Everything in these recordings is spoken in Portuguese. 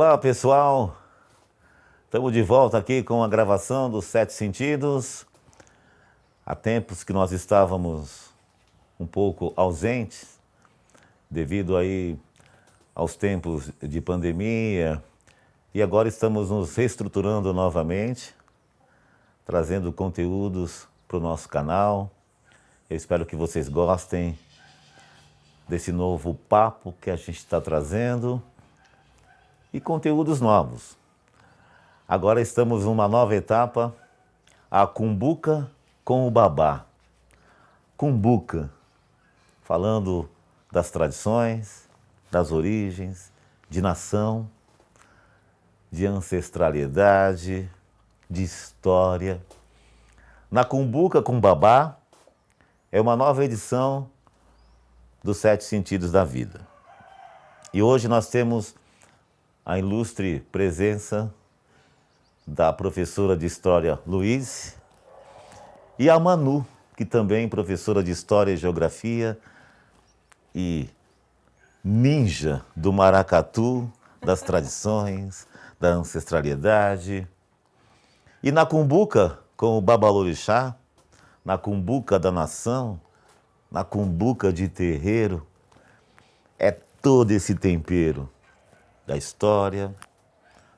Olá, pessoal. Estamos de volta aqui com a gravação dos Sete Sentidos. Há tempos que nós estávamos um pouco ausentes, devido aí aos tempos de pandemia, e agora estamos nos reestruturando novamente, trazendo conteúdos para o nosso canal. Eu espero que vocês gostem desse novo papo que a gente está trazendo e conteúdos novos. Agora estamos numa nova etapa, a Cumbuca com o Babá. Cumbuca, falando das tradições, das origens, de nação, de ancestralidade, de história. Na Cumbuca com o Babá é uma nova edição dos Sete Sentidos da Vida. E hoje nós temos a ilustre presença da professora de História Luiz e a Manu, que também é professora de História e Geografia e ninja do maracatu, das tradições, da ancestralidade. E na Cumbuca, com o Babalorixá, na Cumbuca da Nação, na Cumbuca de Terreiro, é todo esse tempero da história,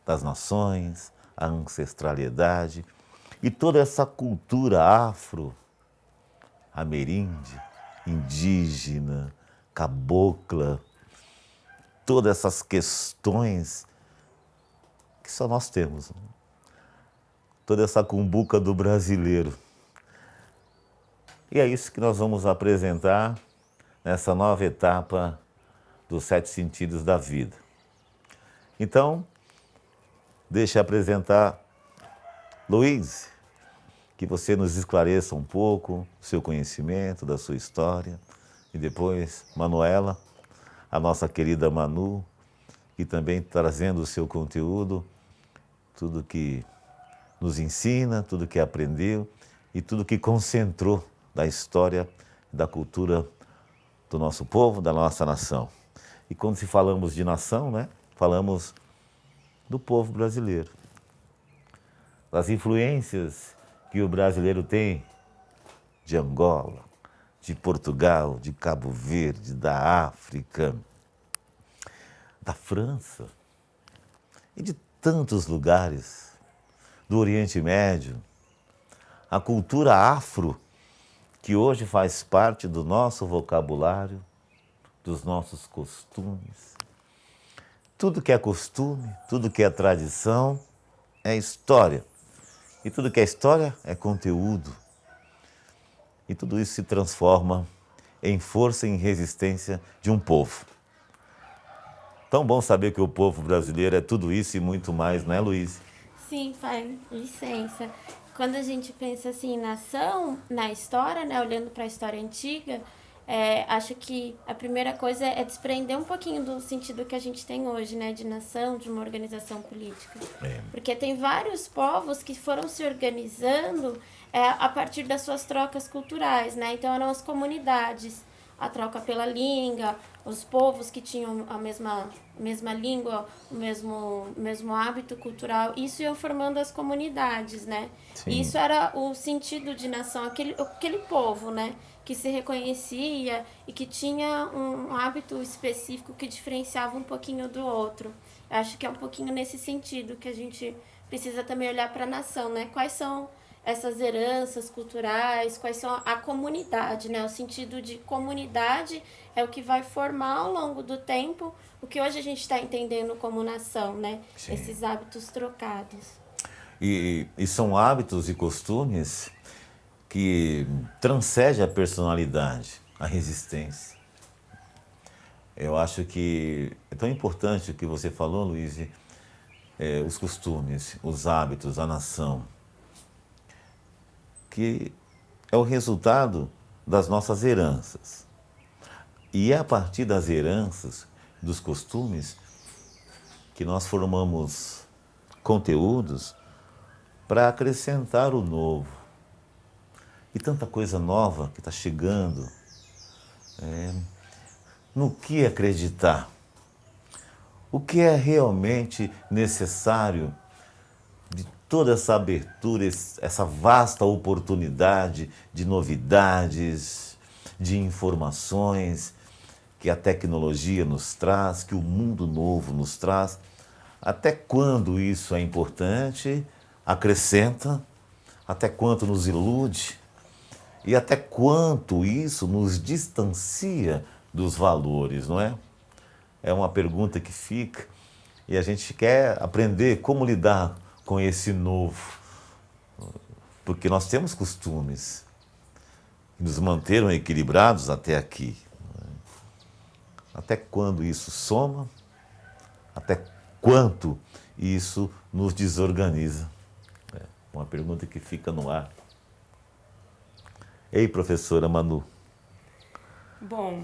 das nações, a ancestralidade e toda essa cultura afro, ameríndia, indígena, cabocla, todas essas questões que só nós temos. Toda essa cumbuca do brasileiro. E é isso que nós vamos apresentar nessa nova etapa dos Sete Sentidos da Vida. Então, deixa eu apresentar Luiz, que você nos esclareça um pouco o seu conhecimento, da sua história. E depois, Manuela, a nossa querida Manu, que também trazendo o seu conteúdo, tudo que nos ensina, tudo que aprendeu e tudo que concentrou da história, da cultura do nosso povo, da nossa nação. E quando se falamos de nação, né, falamos do povo brasileiro, das influências que o brasileiro tem de Angola, de Portugal, de Cabo Verde, da África, da França e de tantos lugares, do Oriente Médio. A cultura afro, que hoje faz parte do nosso vocabulário, dos nossos costumes. Tudo que é costume, tudo que é tradição é história. E tudo que é história é conteúdo. E tudo isso se transforma em força e em resistência de um povo. Tão bom saber que o povo brasileiro é tudo isso e muito mais, não é, Luiz? Sim, pai, licença. Quando a gente pensa assim, nação, na história, né, olhando para a história antiga, acho que a primeira coisa é desprender um pouquinho do sentido que a gente tem hoje, né, de nação, de uma organização política. Porque tem vários povos que foram se organizando a partir das suas trocas culturais, né? Então eram as comunidades, a troca pela língua, os povos que tinham a mesma língua, o mesmo hábito cultural, isso ia formando as comunidades, né? Sim. E isso era o sentido de nação, aquele povo, né? Que se reconhecia e que tinha um hábito específico que diferenciava um pouquinho do outro. Eu acho que é um pouquinho nesse sentido que a gente precisa também olhar para a nação, né? Quais são essas heranças culturais, quais são a comunidade, né? O sentido de comunidade é o que vai formar ao longo do tempo o que hoje a gente está entendendo como nação, né? Sim. Esses hábitos trocados. E são hábitos e costumes que transcendem a personalidade, a resistência. Eu acho que é tão importante o que você falou, Luiz, os costumes, os hábitos, a nação, que é o resultado das nossas heranças. E é a partir das heranças, dos costumes, que nós formamos conteúdos para acrescentar o novo. E tanta coisa nova que está chegando. No que acreditar? O que é realmente necessário de toda essa abertura, essa vasta oportunidade de novidades, de informações que a tecnologia nos traz, que o mundo novo nos traz. Até quando isso é importante, acrescenta, até quanto nos ilude e até quanto isso nos distancia dos valores, não é? É uma pergunta que fica e a gente quer aprender como lidar com esse novo, porque nós temos costumes que nos manteram equilibrados até aqui. Até quando isso soma? Até quanto isso nos desorganiza? É uma pergunta que fica no ar. Ei, professora Manu. Bom,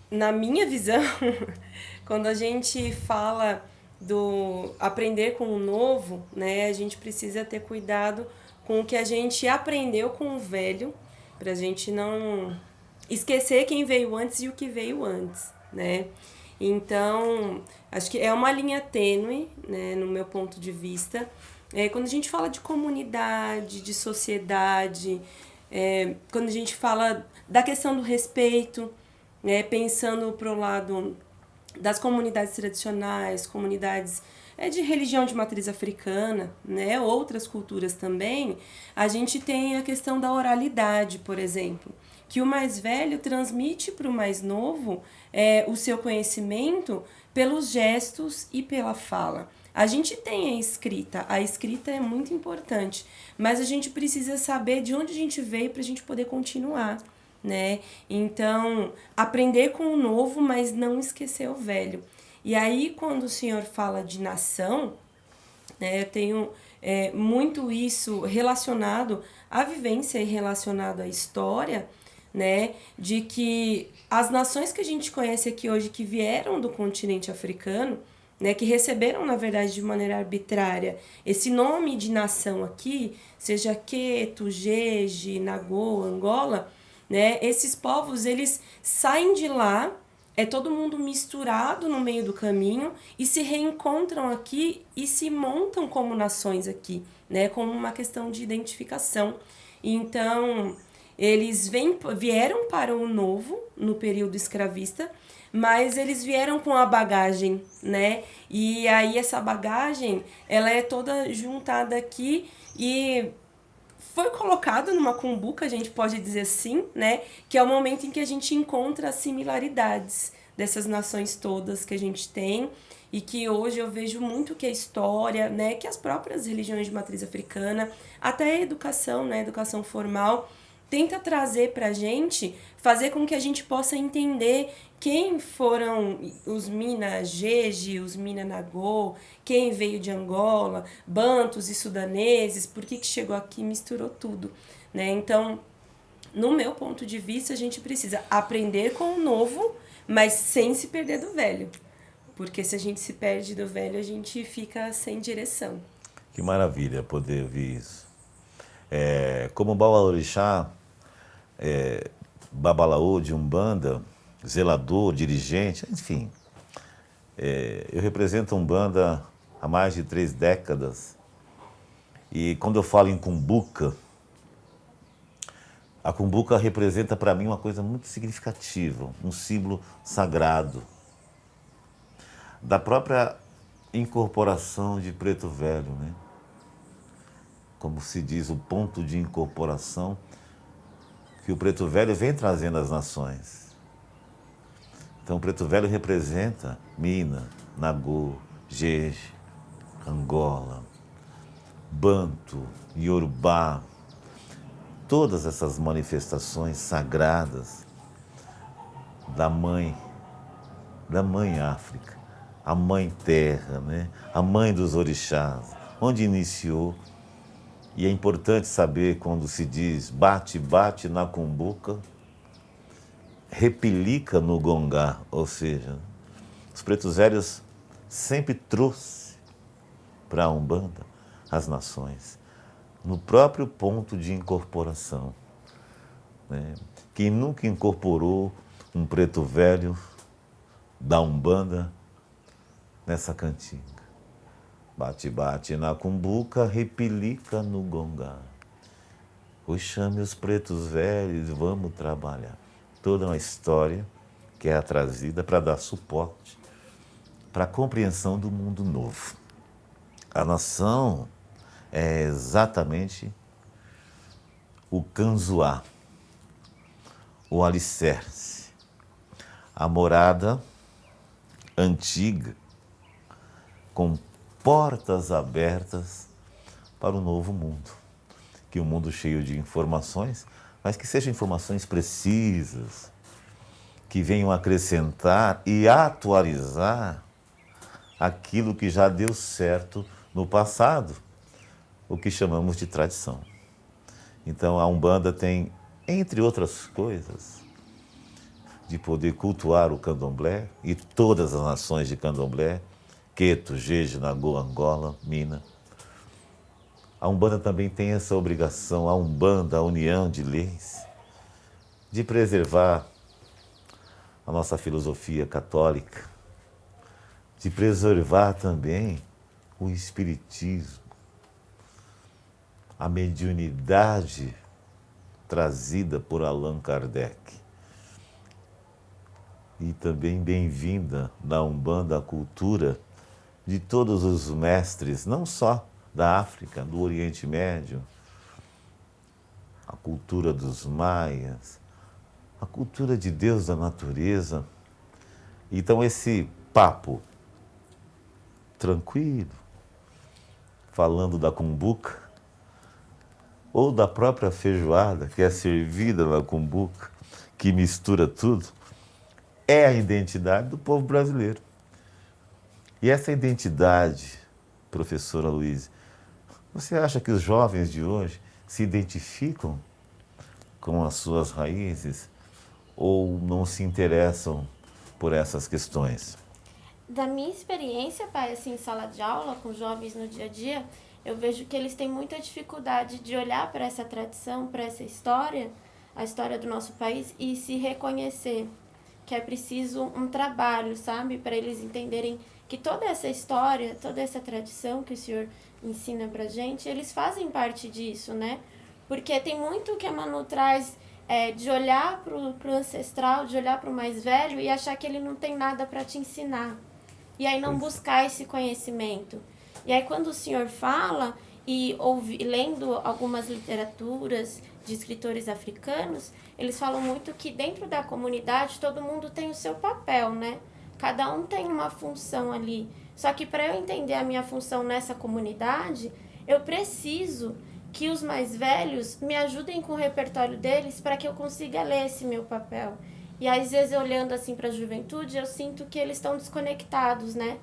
na minha visão, quando a gente fala do aprender com o novo, né, a gente precisa ter cuidado com o que a gente aprendeu com o velho, para a gente não esquecer quem veio antes e o que veio antes, né? Então, acho que é uma linha tênue, né, no meu ponto de vista. Quando a gente fala de comunidade, de sociedade, quando a gente fala da questão do respeito, né, pensando pro lado das comunidades tradicionais, comunidades de religião de matriz africana, né, outras culturas também, a gente tem a questão da oralidade, por exemplo, que o mais velho transmite para o mais novo o seu conhecimento pelos gestos e pela fala. A gente tem a escrita é muito importante, mas a gente precisa saber de onde a gente veio para a gente poder continuar, né? Então, aprender com o novo, mas não esquecer o velho. E aí, quando o senhor fala de nação, né, eu tenho muito isso relacionado à vivência e relacionado à história, né, de que as nações que a gente conhece aqui hoje, que vieram do continente africano, né, que receberam, na verdade, de maneira arbitrária, esse nome de nação aqui, seja Queto, Jeje, Nagô, Angola, né, esses povos, eles saem de lá, todo mundo misturado no meio do caminho e se reencontram aqui e se montam como nações aqui, né, como uma questão de identificação. Então, eles vieram para o novo no período escravista, mas eles vieram com a bagagem, né? E aí essa bagagem, ela é toda juntada aqui e foi colocado numa cumbuca, a gente pode dizer assim, né? Que é o momento em que a gente encontra as similaridades dessas nações todas que a gente tem e que hoje eu vejo muito que a história, né? Que as próprias religiões de matriz africana, até a educação, né? Educação formal, tenta trazer pra gente, fazer com que a gente possa entender quem foram os Mina Jeje, os Mina Nagô, quem veio de Angola, bantos e sudaneses, por que chegou aqui e misturou tudo, né? Então, no meu ponto de vista, a gente precisa aprender com o novo, mas sem se perder do velho. Porque se a gente se perde do velho, a gente fica sem direção. Que maravilha poder ouvir isso. Como Babalorixá, babalaô de Umbanda, zelador, dirigente, enfim. Eu represento a Umbanda há mais de 3 décadas. E quando eu falo em cumbuca, a cumbuca representa para mim uma coisa muito significativa, um símbolo sagrado da própria incorporação de Preto Velho, né? Como se diz, o ponto de incorporação que o Preto Velho vem trazendo às nações. Então, o Preto Velho representa Mina, Nagô, Jeje, Angola, Banto, Iorubá, todas essas manifestações sagradas da mãe África, a mãe terra, né? A mãe dos orixás, onde iniciou. E é importante saber quando se diz bate, bate na cumbuca, repelica no gongá, ou seja, os pretos velhos sempre trouxe para a Umbanda as nações, no próprio ponto de incorporação, né? Quem nunca incorporou um preto velho da Umbanda nessa cantiga. Bate, bate na cumbuca, repelica no gongá. Pois chame os pretos velhos, vamos trabalhar. Toda uma história que é trazida para dar suporte para a compreensão do mundo novo. A nação é exatamente o canzoá, o alicerce, a morada antiga, com portas abertas para o novo mundo. Que um mundo cheio de informações, mas que sejam informações precisas, que venham acrescentar e atualizar aquilo que já deu certo no passado, o que chamamos de tradição. Então a Umbanda tem, entre outras coisas, de poder cultuar o candomblé e todas as nações de candomblé, Queto, Jeje, Nagô, Angola, Mina. A Umbanda também tem essa obrigação, a Umbanda, a união de leis, de preservar a nossa filosofia católica, de preservar também o espiritismo, a mediunidade trazida por Allan Kardec. E também bem-vinda na Umbanda a cultura de todos os mestres, não só da África, do Oriente Médio, a cultura dos maias, a cultura de Deus da natureza. Então esse papo tranquilo, falando da cumbuca, ou da própria feijoada, que é servida na cumbuca, que mistura tudo, é a identidade do povo brasileiro. E essa identidade, professora Luísa, você acha que os jovens de hoje se identificam com as suas raízes ou não se interessam por essas questões? Da minha experiência, pai, assim, em sala de aula, com jovens no dia a dia, eu vejo que eles têm muita dificuldade de olhar para essa tradição, para essa história, a história do nosso país, e se reconhecer que é preciso um trabalho, sabe? Para eles entenderem que toda essa história, toda essa tradição que o senhor ensina pra gente, eles fazem parte disso, né? Porque tem muito que a Manu traz de olhar pro ancestral, de olhar pro mais velho e achar que ele não tem nada para te ensinar. E aí não buscar esse conhecimento. E aí quando o senhor fala e lendo algumas literaturas de escritores africanos, eles falam muito que dentro da comunidade todo mundo tem o seu papel, né? Cada um tem uma função ali. Só que para eu entender a minha função nessa comunidade, eu preciso que os mais velhos me ajudem com o repertório deles para que eu consiga ler esse meu papel. E às vezes, olhando assim para a juventude, eu sinto que eles estão desconectados, né?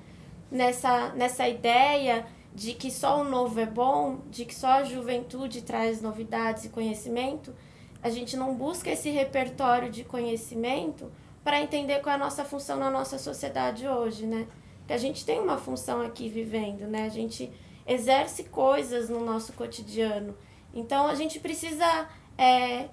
Nessa ideia de que só o novo é bom, de que só a juventude traz novidades e conhecimento, a gente não busca esse repertório de conhecimento para entender qual é a nossa função na nossa sociedade hoje, né? Porque a gente tem uma função aqui vivendo, né? A gente exerce coisas no nosso cotidiano. Então, a gente precisa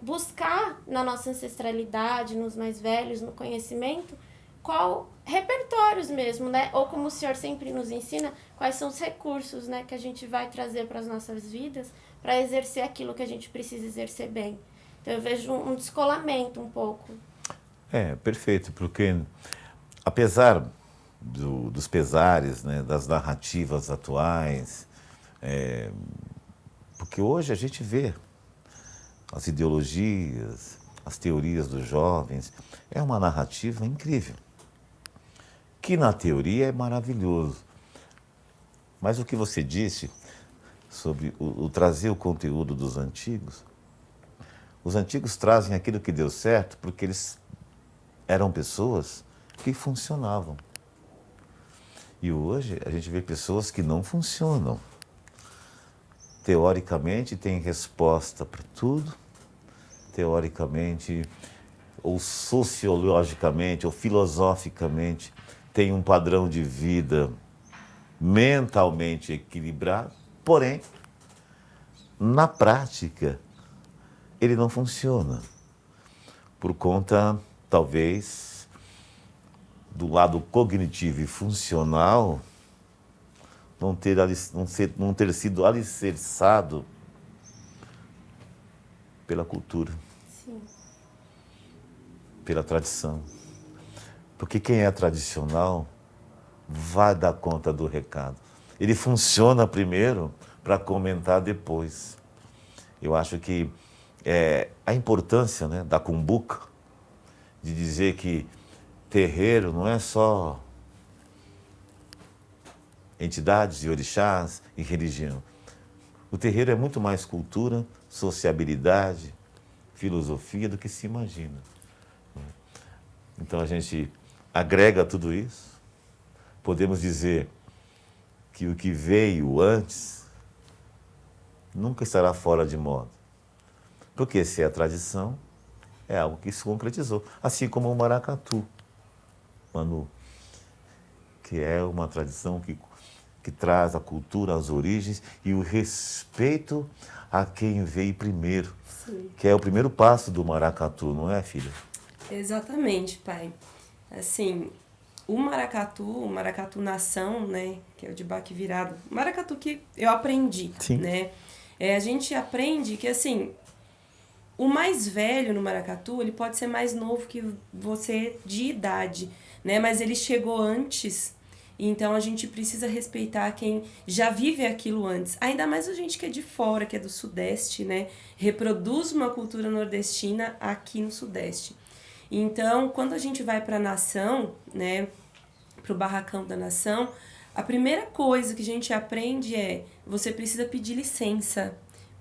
buscar na nossa ancestralidade, nos mais velhos, no conhecimento, qual repertórios mesmo, né? Ou como o senhor sempre nos ensina, quais são os recursos, né, que a gente vai trazer para as nossas vidas para exercer aquilo que a gente precisa exercer bem. Então, eu vejo um descolamento um pouco. Perfeito, porque apesar dos pesares, né, das narrativas atuais, porque hoje a gente vê as ideologias, as teorias dos jovens, é uma narrativa incrível, que na teoria é maravilhoso. Mas o que você disse sobre o trazer o conteúdo dos antigos, os antigos trazem aquilo que deu certo porque eles eram pessoas que funcionavam. E hoje a gente vê pessoas que não funcionam. Teoricamente tem resposta para tudo, teoricamente ou sociologicamente ou filosoficamente tem um padrão de vida mentalmente equilibrado, porém, na prática, ele não funciona por conta, talvez, do lado cognitivo e funcional, não ter sido alicerçado pela cultura, Sim. pela tradição. Porque quem é tradicional vai dar conta do recado. Ele funciona primeiro para comentar depois. Eu acho que a importância, né, da cumbuca, de dizer que terreiro não é só entidades e orixás e religião. O terreiro é muito mais cultura, sociabilidade, filosofia do que se imagina. Então a gente agrega tudo isso. Podemos dizer que o que veio antes nunca estará fora de moda. Porque se é tradição, é algo que se concretizou. Assim como o maracatu, Manu, que é uma tradição que traz a cultura, as origens e o respeito a quem veio primeiro. Sim. Que é o primeiro passo do maracatu, não é, filha? Exatamente, pai. Assim, o maracatu nação, né, que é o de baque virado, o maracatu que eu aprendi, Sim. né? A gente aprende que, assim, o mais velho no maracatu, ele pode ser mais novo que você de idade, né? Mas ele chegou antes, então a gente precisa respeitar quem já vive aquilo antes. Ainda mais a gente que é de fora, que é do Sudeste, né? Reproduz uma cultura nordestina aqui no Sudeste. Então, quando a gente vai para a nação, né, para o barracão da nação, a primeira coisa que a gente aprende é: você precisa pedir licença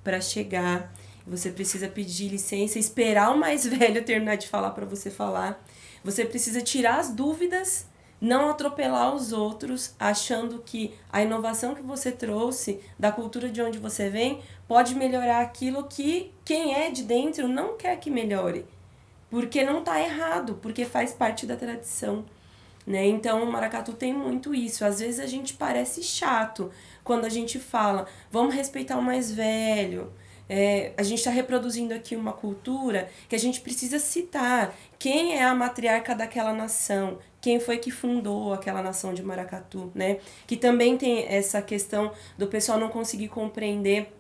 para chegar, você precisa pedir licença, esperar o mais velho terminar de falar para você falar, você precisa tirar as dúvidas, não atropelar os outros, achando que a inovação que você trouxe da cultura de onde você vem pode melhorar aquilo que quem é de dentro não quer que melhore. Porque não tá errado, porque faz parte da tradição, né? Então, o maracatu tem muito isso. Às vezes a gente parece chato quando a gente fala, vamos respeitar o mais velho. A gente está reproduzindo aqui uma cultura que a gente precisa citar quem é a matriarca daquela nação, quem foi que fundou aquela nação de maracatu, né? Que também tem essa questão do pessoal não conseguir compreender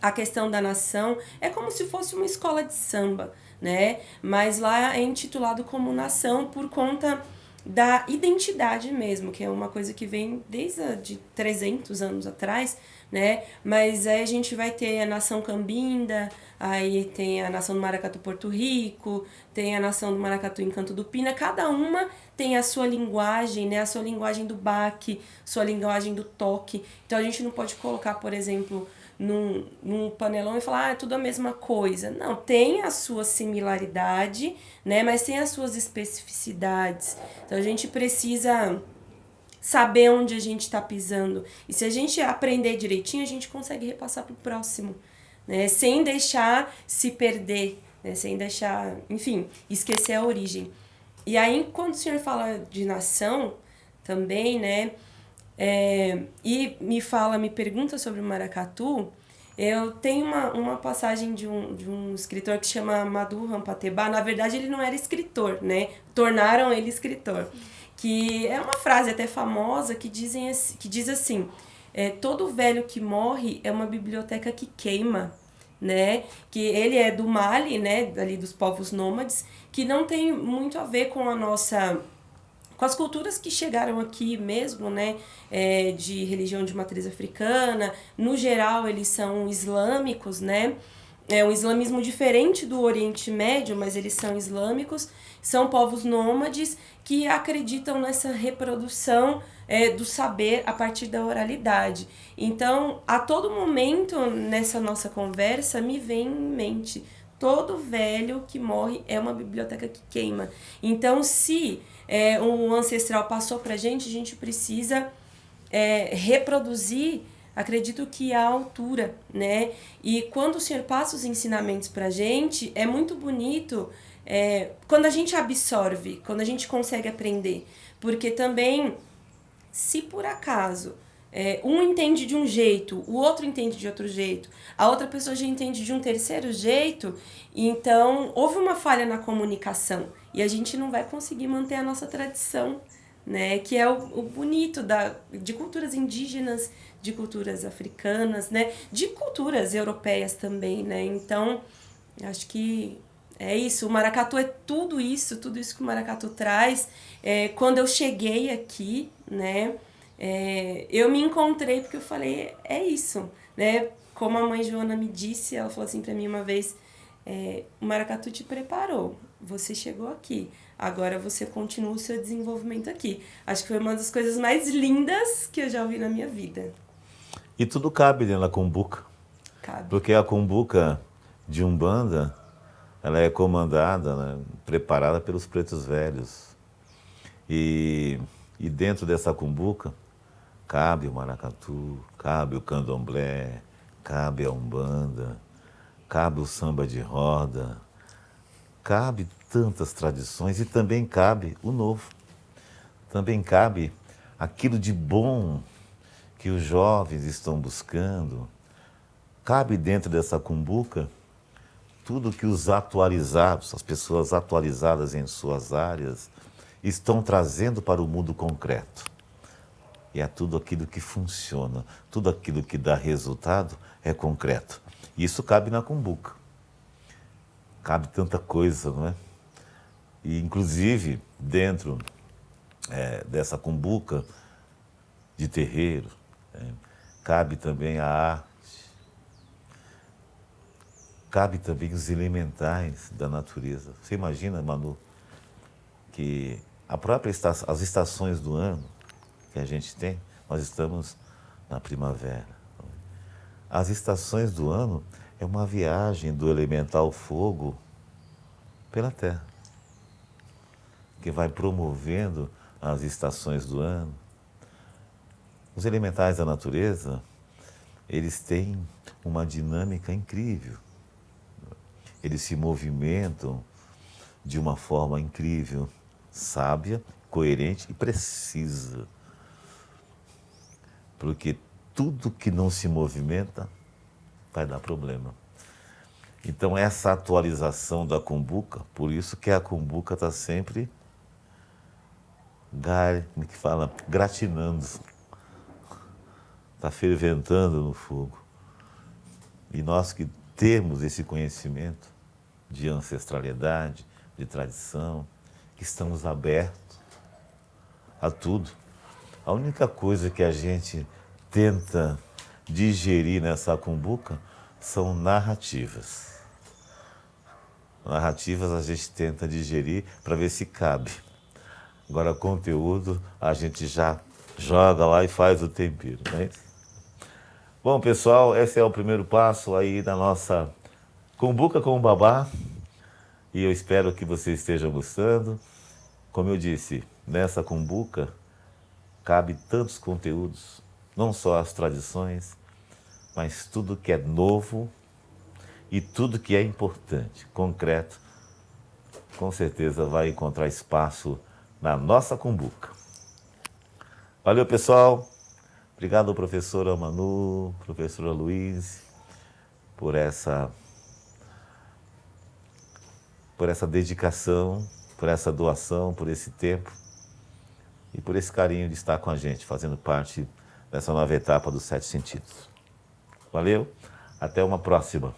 a questão da nação. É como se fosse uma escola de samba, né? Mas lá é intitulado como nação por conta da identidade mesmo, que é uma coisa que vem desde de 300 anos atrás, né? Mas aí a gente vai ter a nação Cambinda, aí tem a nação do Maracatu Porto Rico, tem a nação do Maracatu Encanto do Pina, cada uma tem a sua linguagem, né? A sua linguagem do baque, sua linguagem do toque. Então a gente não pode colocar, por exemplo, num panelão e falar, é tudo a mesma coisa. Não, tem a sua similaridade, né? Mas tem as suas especificidades. Então a gente precisa saber onde a gente está pisando. E se a gente aprender direitinho, a gente consegue repassar para o próximo, né? Sem deixar se perder, né? Sem deixar, enfim, esquecer a origem. E aí, quando o senhor fala de nação também, né? E me pergunta sobre o maracatu, eu tenho uma passagem de um escritor que se chama Madhu Rampateba. Na verdade, ele não era escritor, né? Tornaram ele escritor. Que é uma frase até famosa que diz assim, todo velho que morre é uma biblioteca que queima, né? Que ele é do Mali, né? Ali dos povos nômades, que não tem muito a ver com com as culturas que chegaram aqui mesmo, né, de religião de matriz africana. No geral, eles são islâmicos, né, é um islamismo diferente do Oriente Médio, mas eles são islâmicos, são povos nômades que acreditam nessa reprodução do saber a partir da oralidade. Então, a todo momento nessa nossa conversa, me vem em mente, todo velho que morre é uma biblioteca que queima. Então, se um ancestral passou pra gente, a gente precisa reproduzir, acredito que à altura, né? E quando o senhor passa os ensinamentos pra gente, é muito bonito quando a gente absorve, quando a gente consegue aprender. Porque também, se por acaso Um entende de um jeito, o outro entende de outro jeito, a outra pessoa já entende de um terceiro jeito, então houve uma falha na comunicação e a gente não vai conseguir manter a nossa tradição, né? Que é o bonito de culturas indígenas, de culturas africanas, né? De culturas europeias também, né? Então, acho que é isso. O maracatu é tudo isso que o maracatu traz. Quando eu cheguei aqui, né? Eu me encontrei porque eu falei, é isso, né? Como a mãe Joana me disse, ela falou assim pra mim uma vez, o maracatu te preparou, você chegou aqui, agora você continua o seu desenvolvimento aqui. Acho que foi uma das coisas mais lindas que eu já ouvi na minha vida. E tudo cabe dentro da cumbuca. Cabe. Porque a cumbuca de Umbanda, ela é comandada, né, preparada pelos pretos velhos. E dentro dessa cumbuca, cabe o maracatu, cabe o candomblé, cabe a umbanda, cabe o samba de roda, cabe tantas tradições e também cabe o novo. Também cabe aquilo de bom que os jovens estão buscando. Cabe dentro dessa cumbuca tudo que os atualizados, as pessoas atualizadas em suas áreas, estão trazendo para o mundo concreto. E é tudo aquilo que funciona, tudo aquilo que dá resultado é concreto. E isso cabe na cumbuca. Cabe tanta coisa, não é? E, inclusive, dentro dessa cumbuca de terreiro, cabe também a arte, cabe também os elementais da natureza. Você imagina, Manu, que as estações do ano que a gente tem, nós estamos na primavera. As estações do ano é uma viagem do elemental fogo pela terra, que vai promovendo as estações do ano. Os elementais da natureza, eles têm uma dinâmica incrível. Eles se movimentam de uma forma incrível, sábia, coerente e precisa. Porque tudo que não se movimenta vai dar problema. Então, essa atualização da cumbuca, por isso que a cumbuca está sempre gratinando, está ferventando no fogo. E nós que temos esse conhecimento de ancestralidade, de tradição, que estamos abertos a tudo. A única coisa que a gente tenta digerir nessa cumbuca são narrativas. Narrativas a gente tenta digerir para ver se cabe. Agora, conteúdo a gente já joga lá e faz o tempero, não é isso? Bom, pessoal, esse é o primeiro passo aí da nossa cumbuca com o babá. E eu espero que você esteja gostando. Como eu disse, nessa cumbuca cabe tantos conteúdos, não só as tradições, mas tudo que é novo e tudo que é importante, concreto, com certeza vai encontrar espaço na nossa cumbuca. Valeu, pessoal. Obrigado, professora Manu, professora Luiz, por essa dedicação, por essa doação, por esse tempo e por esse carinho de estar com a gente, fazendo parte dessa nova etapa dos 7 sentidos. Valeu, até uma próxima.